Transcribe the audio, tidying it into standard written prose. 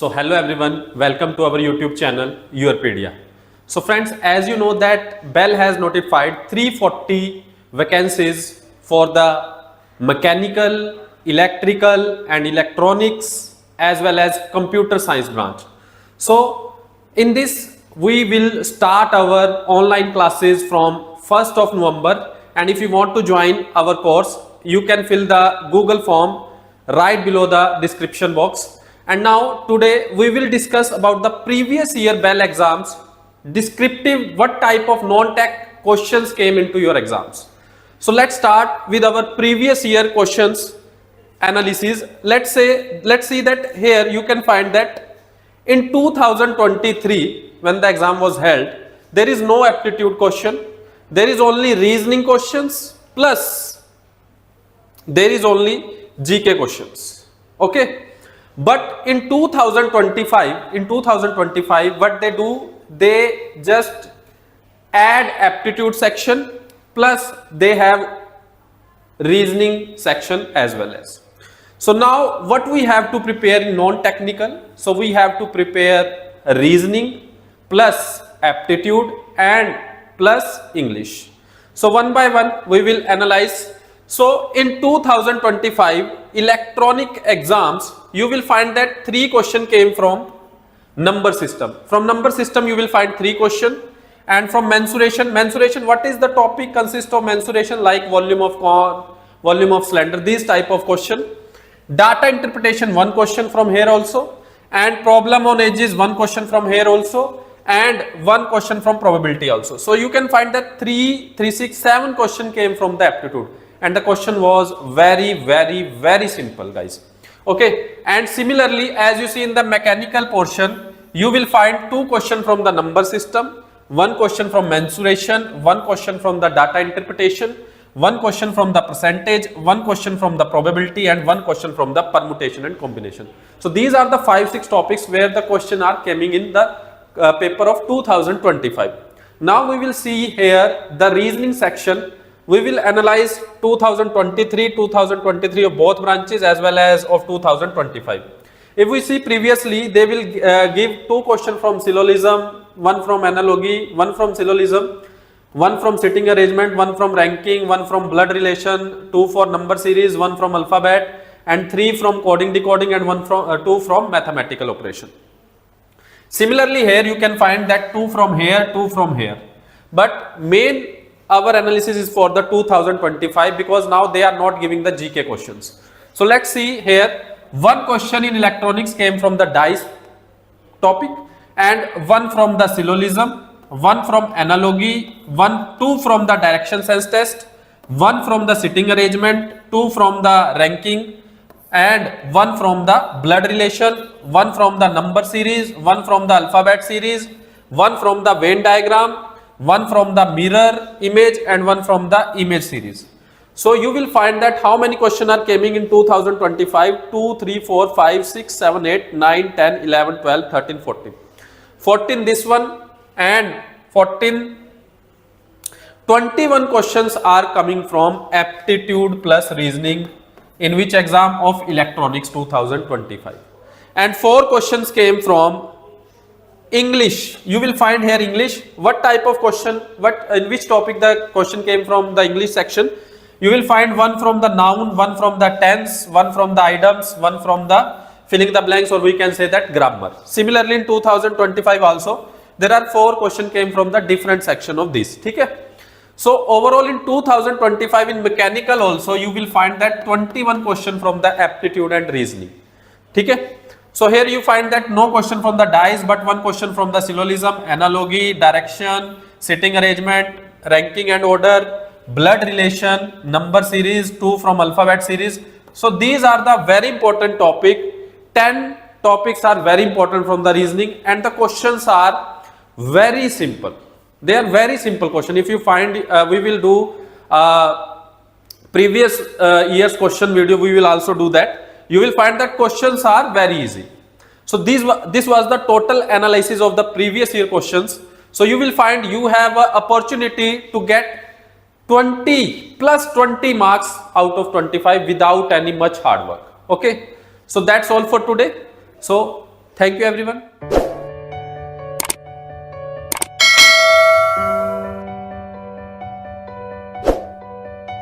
So hello everyone, welcome to our YouTube channel Yourpedia. So friends, as you know that BEL has notified 340 vacancies for the mechanical, electrical and electronics as well as computer science branch. So in this we will start our online classes from 1st of November, and if you want to join our course you can fill the Google form right below the description box. And now today we will discuss about the previous year BEL exams, descriptive, what type of non-tech questions came into your exams. So let's start with our previous year questions analysis. Let's see that here you can find that in 2023 when the exam was held, there is no aptitude question, there is only reasoning questions plus there is only GK questions. Okay. But in 2025, what they do, they just add aptitude section plus they have reasoning section as well as. So now what we have to prepare in non-technical, so we have to prepare reasoning plus aptitude and plus English. So one by one we will analyze. So in 2025 electronic exams, you will find that 3 questions came from number system. From number system you will find 3 questions, and from mensuration, what is the topic consists of mensuration, like volume of cone, volume of cylinder, these type of question. Data interpretation 1 question from here also, and problem on edges 1 question from here also, and 1 question from probability also. So you can find that 3, 6, 7 question came from the aptitude, and the question was very simple, guys. Okay, and similarly as you see in the mechanical portion, you will find 2 questions from the number system, 1 question from mensuration, 1 question from the data interpretation, 1 question from the percentage, 1 question from the probability, and 1 question from the permutation and combination. So these are the 5-6 topics where the question are coming in the paper of 2025. Now we will see here the reasoning section. We will analyze 2023 of both branches as well as of 2025. If we see previously, they will give 2 questions from syllogism, 1 from analogy, 1 from syllogism, 1 from sitting arrangement, 1 from ranking, 1 from blood relation, 2 for number series, 1 from alphabet, and 3 from coding decoding, and 2 from mathematical operation. Similarly here you can find that 2 from here, 2 from here, but main our analysis is for the 2025 because now they are not giving the GK questions. So let's see here, 1 question in electronics came from the dice topic, and 1 from the syllogism, 1 from analogy, 2 from the direction sense test, 1 from the sitting arrangement, 2 from the ranking, and 1 from the blood relation, 1 from the number series, 1 from the alphabet series, 1 from the Venn diagram, 1 from the mirror image, and 1 from the image series. So you will find that how many questions are coming in 2025, 2, 3, 4, 5, 6, 7, 8, 9, 10, 11, 12, 13, 14. 14 this one, and 14, 21 questions are coming from aptitude plus reasoning in which exam of electronics 2025, and 4 questions came from English. You will find here English, what type of question, in which topic the question came from the English section. You will find 1 from the noun, 1 from the tense, 1 from the items, 1 from the filling the blanks, or we can say that grammar. Similarly in 2025 also there are 4 questions came from the different section of this. Okay? So overall in 2025 in mechanical also you will find that 21 question from the aptitude and reasoning. Okay? So here you find that no question from the dice, but 1 question from the syllogism, analogy, direction, sitting arrangement, ranking and order, blood relation, number series, 2 from alphabet series. So these are the very important topic. 10 topics are very important from the reasoning, and the questions are very simple. They are very simple question. If you find, we will do previous year's question video, we will also do that. You will find that questions are very easy. So this was the total analysis of the previous year questions. So you will find you have an opportunity to get 20 plus 20 marks out of 25 without any much hard work. Okay, so that's all for today. So Thank you everyone.